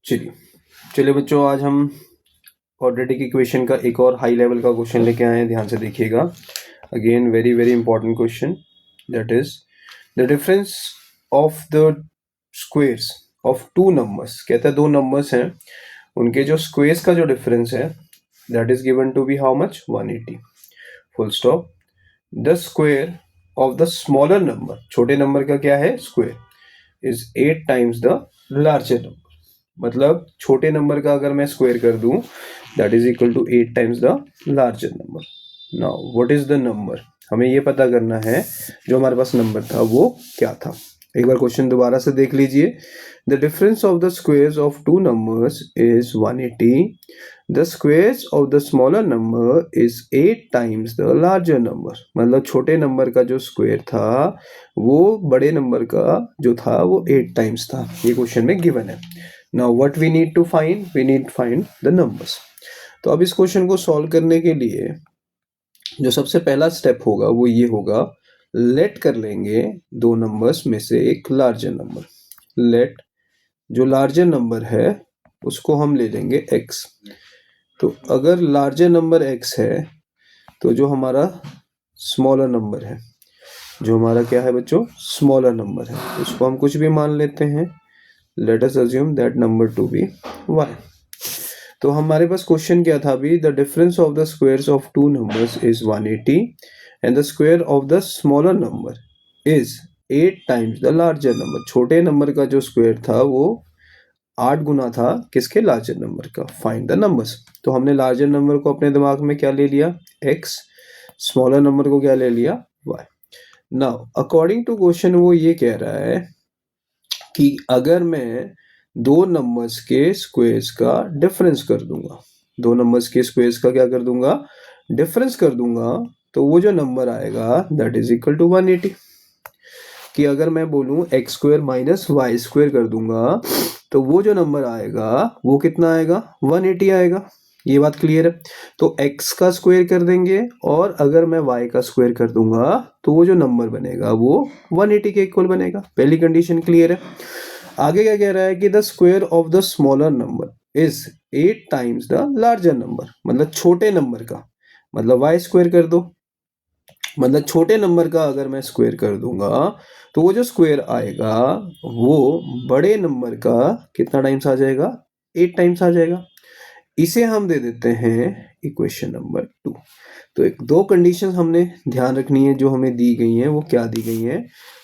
चलिए चलिए बच्चों, आज हम क्वाड्रेटिक इक्वेशन का एक और हाई लेवल का क्वेश्चन लेके आए हैं। ध्यान से देखिएगा। Again very very important question, that is the difference of the squares of two numbers. कहता है दो नंबर्स हैं, उनके जो स्क्वेयर्स का जो डिफरेंस है that is given to be how much 180 full stop. The square of the smaller number, छोटे नंबर का क्या है square, is 8 times the larger number. मतलब छोटे नंबर का अगर मैं स्क्वायर कर दूं that is equal to 8 times the larger number. Now what is the number, हमें ये पता करना है जो हमारे पास नंबर था वो क्या था। एक बार क्वेश्चन दोबारा से देख लीजिए। The difference of the squares of two numbers is 180। The squares of the smaller number is 8 times the larger number. मतलब छोटे नंबर का जो स्क्वायर था वो बड़े नंबर का जो था वो 8 टाइम्स था। ये क्वेश्चन में गिवन है। Now what we need to find? We need to find the numbers. तो अब इस क्वेश्चन को सॉल्व करने के लिए जो सबसे पहला स्टेप होगा वो ये होगा, लेट कर लेंगे दो नंबर्स में से एक लार्जर नंबर। लेट जो लार्जर नंबर है उसको हम ले लेंगे x। तो अगर लार्जर नंबर x है तो जो हमारा स्मॉलर नंबर है, जो हमारा क्या है बच्चों स्मॉलर नंबर है, उसको हम कुछ भी मान लेते हैं। Let us assume that number to be y. तो हमारे पास क्वेश्चन क्या था अभी, the difference of the squares of two numbers is 180 and the square of the smaller number is 8 times the larger number. छोटे नंबर का जो square था वो 8 गुना था किसके, लार्जर नंबर का। Find the numbers. तो हमने लार्जर नंबर को अपने दिमाग में क्या ले लिया x, स्मॉलर नंबर को क्या ले लिया y। Now according to question वो ये कह रहा है कि अगर मैं दो नंबर्स के स्क्वेयर्स का डिफरेंस कर दूंगा, दो नंबर्स के स्क्वेयर्स का क्या कर दूंगा, डिफरेंस कर दूंगा, तो वो जो नंबर आएगा दैट इज इक्वल टू 180। कि अगर मैं बोलूं x square minus y square कर दूंगा तो वो जो नंबर आएगा वो कितना आएगा, 180 आएगा। ये बात क्लियर है। तो x का स्क्वायर कर देंगे और अगर मैं y का स्क्वायर कर दूंगा तो वो जो नंबर बनेगा वो 180 के इक्वल बनेगा। पहली कंडीशन क्लियर है। आगे क्या कह रहा है कि the square of the smaller number is 8 times the larger number. मतलब छोटे नंबर का, मतलब y स्क्वायर कर दो, मतलब छोटे नंबर का अगर मैं स्क्वायर कर दूंगा तो वो जो स्क्वायर आएगा वो बड़े नंबर का कितना टाइम्स आ जाएगा, 8 टाइम्स आ जाएगा। इसे हम दे देते हैं इक्वेशन नंबर 2। तो एक दो कंडीशन हमने ध्यान रखनी है जो हमें दी गई हैं। वो क्या दी गई हैं,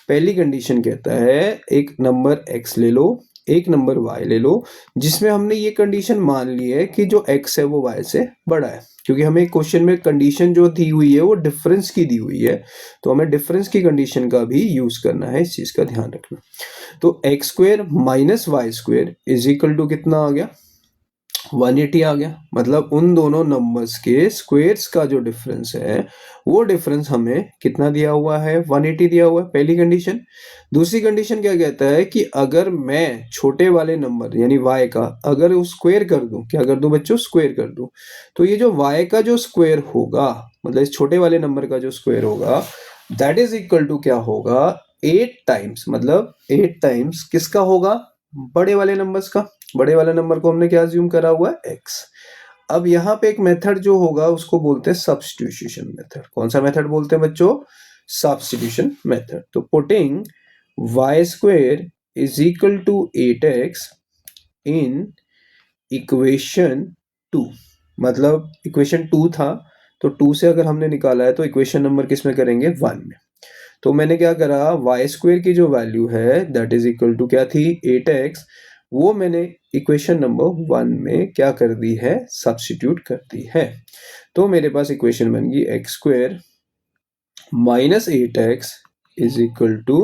पहली कंडीशन कहता है एक नंबर x ले लो, एक नंबर y ले लो, जिसमें हमने ये कंडीशन मान ली है कि जो x है वो y से बड़ा है। क्योंकि हमें क्वेश्चन में कंडीशन जो दी हुई है वो डिफरेंस की दी हुई है, तो हमें डिफरेंस की कंडीशन का भी यूज करना है, इस चीज का ध्यान रखना। तो x square minus y square is equal to कितना आ गया, 180 आ गया। मतलब उन दोनों नंबर्स के स्क्वेयर्स का जो डिफरेंस है वो डिफरेंस हमें कितना दिया हुआ है, 180 दिया हुआ है, पहली कंडीशन। दूसरी कंडीशन क्या कहता है कि अगर मैं छोटे वाले नंबर यानी y का अगर वो स्क्वायर कर दूं, क्या कर दूं बच्चों, स्क्वायर कर दूं, तो ये जो y का जो स्क्वायर होगा, मतलब इस छोटे वाले नंबर का जो स्क्वायर होगा दैट इज इक्वल टू क्या होगा, 8 टाइम्स, मतलब 8 टाइम्स किसका होगा, बड़े वाले नंबर्स का। बड़े वाले नंबर को हमने क्या अज्यूम करा हुआ है, x। अब यहाँ पे एक मेथड जो होगा उसको बोलते हैं सब्स्टिट्यूशन मेथड। कौन सा मेथड बोलते हैं बच्चों, सब्स्टिट्यूशन मेथड। तो putting y square is equal to 8x in equation 2, मतलब इक्वेशन 2 था तो 2 से अगर हमने निकाला है तो इक्वेशन नंबर किस में करेंगे, 1 में। तो मैंने क्या करा, y स्क्वायर की जो वैल्यू है दैट इज इक्वल टू क्या थी, 8x, वो मैंने इक्वेशन नंबर 1 में क्या कर दी है, सब्स्टिट्यूट कर दी है। तो मेरे पास इक्वेशन बन गई x square minus 8x is equal to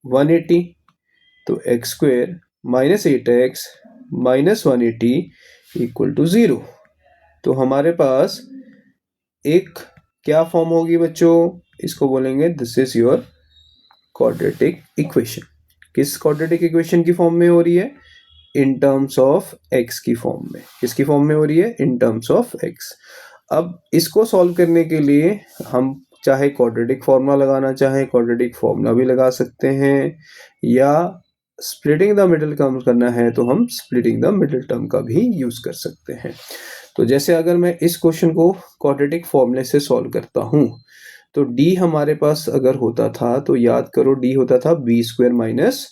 180। तो x square minus 8x minus 180 equal to 0। तो हमारे पास एक क्या फॉर्म होगी बच्चों, इसको बोलेंगे this is your quadratic equation. किस क्वाड्रेटिक इक्वेशन की फॉर्म में हो रही है, इन टर्म्स ऑफ x की फॉर्म में। किसकी फॉर्म में हो रही है, इन टर्म्स ऑफ x। अब इसको सॉल्व करने के लिए हम चाहे क्वाड्रेटिक फॉर्मूला लगाना चाहे क्वाड्रेटिक फॉर्मूला भी लगा सकते हैं, या स्प्लिटिंग द मिडिल टर्म करना है तो हम स्प्लिटिंग द मिडिल टर्म का भी यूज कर सकते हैं। तो जैसे अगर मैं इस क्वेश्चन को क्वाड्रेटिक फॉर्मूले से सॉल्व करता हूं तो d हमारे पास अगर होता था तो याद करो d होता था b स्क्वायर माइनस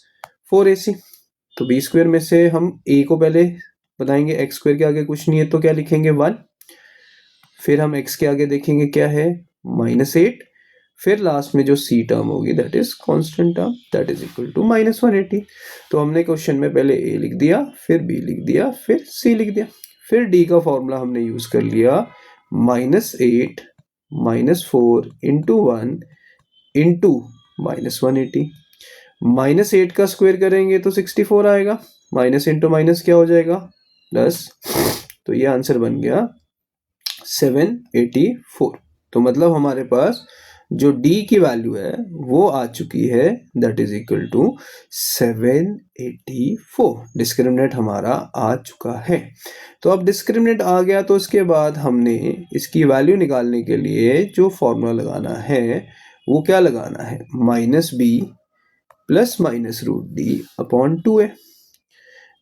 4ac। तो b स्क्वायर में से हम a को पहले बताएंगे, x स्क्वायर के आगे कुछ नहीं है तो क्या लिखेंगे 1, फिर हम x के आगे देखेंगे क्या है -8, फिर लास्ट में जो c टर्म होगी that is constant term that is equal to -180। तो हमने क्वेश्चन में पहले a लिख दिया, फिर b लिख दिया, फिर c लिख दिया, फिर d का फॉर्मूला हमने यूज कर लिया -8 -4 इंटू 1 इंटू -180। -8 का स्क्वायर करेंगे तो 64 आएगा, माइनस इंटू माइनस क्या हो जाएगा प्लस, तो ये आंसर बन गया 784। तो मतलब हमारे पास जो d की वैल्यू है वो आ चुकी है that is equal to 784। Discriminant हमारा आ चुका है। तो अब डिस्क्रिमिनेंट आ गया तो इसके बाद हमने इसकी वैल्यू निकालने के लिए जो फॉर्मूला लगाना है वो क्या लगाना है, -b plus minus √d upon 2a।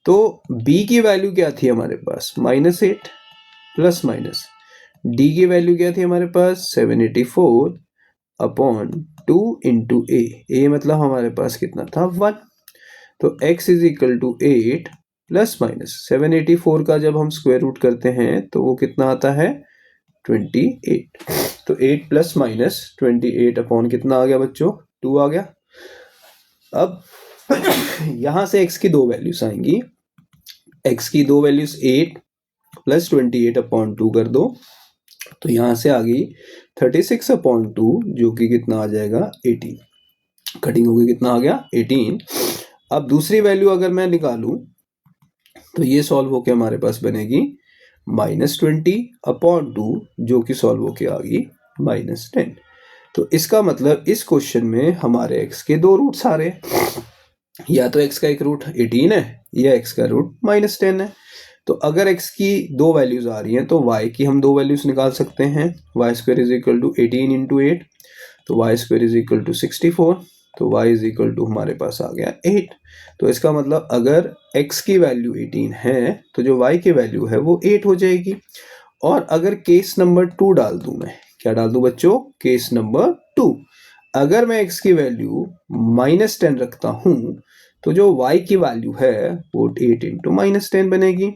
तो b की वैल्यू क्या थी हमारे पास -8 प्लस माइनस, d की वैल्यू क्या थी हमारे पास 784 अपॉन 2 इंटू a मतलब हमारे पास कितना था 1। तो x is equal to 8 plus minus 784 का जब हम स्क्वायर रूट करते हैं तो वो कितना आता है 28। तो 8 प्लस माइनस 28 अपॉन कितना आ गया बच्चों 2 आ गया। अब यहां से x की दो वैल्यूज आएंगी, x की दो वैल्यूज 8 प्लस 28 अपॉन 2 कर दो तो यहां से आ गई 36 अपॉन 2 जो कि कितना आ जाएगा 18। कटिंग होगी कितना आ गया 18। अब दूसरी वैल्यू अगर मैं निकालूं तो ये सॉल्व होके हमारे पास बनेगी -20 अपॉन 2 जो कि सॉल्व होके आ गई -10। तो इसका मतलब इस क्वेश्चन में हमारे x के दो रूट्स आ रहे हैं, या तो x का एक रूट 18 है या x का रूट -10 है। तो अगर x की दो वैल्यूज आ रही हैं तो y की हम दो वैल्यूज निकाल सकते हैं, y square is equal to 18 into 8 तो y square is equal to 64। तो y इज इक्वल टू हमारे पास आ गया 8। तो इसका मतलब अगर x की वैल्यू 18 है तो जो y की वैल्यू है वो 8 हो जाएगी। और अगर केस नंबर 2 डाल दूं, मैं क्या डाल दूं बच्चों केस नंबर 2, अगर मैं x की वैल्यू -10 रखता हूं तो जो y की वैल्यू है वो 8 इंटू -10 बनेगी।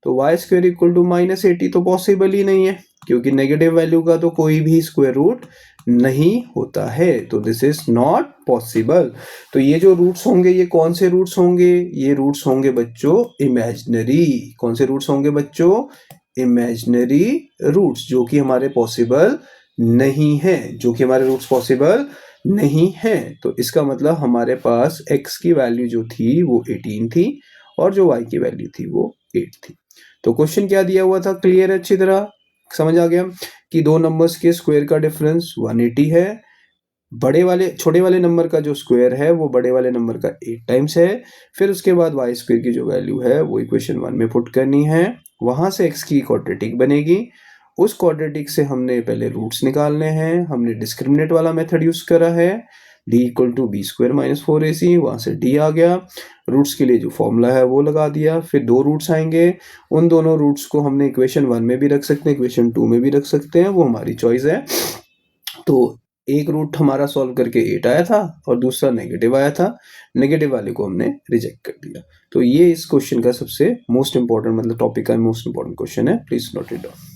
तो y स्क्वायर इक्वल टू -80 तो पॉसिबल ही नहीं है क्योंकि नेगेटिव वैल्यू का तो कोई भी स्क्वायर रूट नहीं होता है, तो दिस इज नॉट पॉसिबल। तो ये जो रूट्स होंगे ये कौन से रूट्स होंगे, ये रूट्स होंगे बच्चों इमेजिनरी। कौन से रूट्स होंगे बच्चों इमेजिनरी रूट्स जो कि हमारे पॉसिबल नहीं है, जो कि हमारे रूट्स पॉसिबल नहीं है। तो इसका मतलब हमारे पास x की वैल्यू जो थी वो 18 थी और जो y की वैल्यू थी वो 8 थी। तो क्वेश्चन क्या दिया हुआ था क्लियर है, अच्छी तरह समझ आ गया कि दो नंबर्स के स्क्वायर का डिफरेंस 180 है, बड़े वाले छोटे वाले नंबर का जो स्क्वायर है वो बड़े वाले नंबर का 8 टाइम्स है। फिर उसके बाद y स्क्वायर की जो वैल्यू है वो इक्वेशन 1 में पुट करनी है, वहां से x की क्वाड्रेटिक बनेगी, उस क्वाड्रेटिक से हमने पहले रूट्स निकालने हैं, हमने डिस्क्रिमिनेंट वाला मेथड यूज करा है d equal to B square minus 4ac, वहां से d आ गया, रूट्स के लिए जो फॉर्मूला है वो लगा दिया, फिर दो रूट्स आएंगे, उन दोनों रूट्स को हमने इक्वेशन 1 में भी रख सकते हैं इक्वेशन 2 में भी रख सकते हैं, वो हमारी चॉइस है। तो एक रूट हमारा सॉल्व करके 8 आया था और दूसरा नेगेटिव आया था, नेगेटिव वाले को हमने रिजेक्ट कर दिया। तो ये इस क्वेश्चन का सबसे मोस्ट इंपॉर्टेंट मतलब टॉपिक का मोस्ट इंपॉर्टेंट क्वेश्चन है, प्लीज नोट इट डाउन।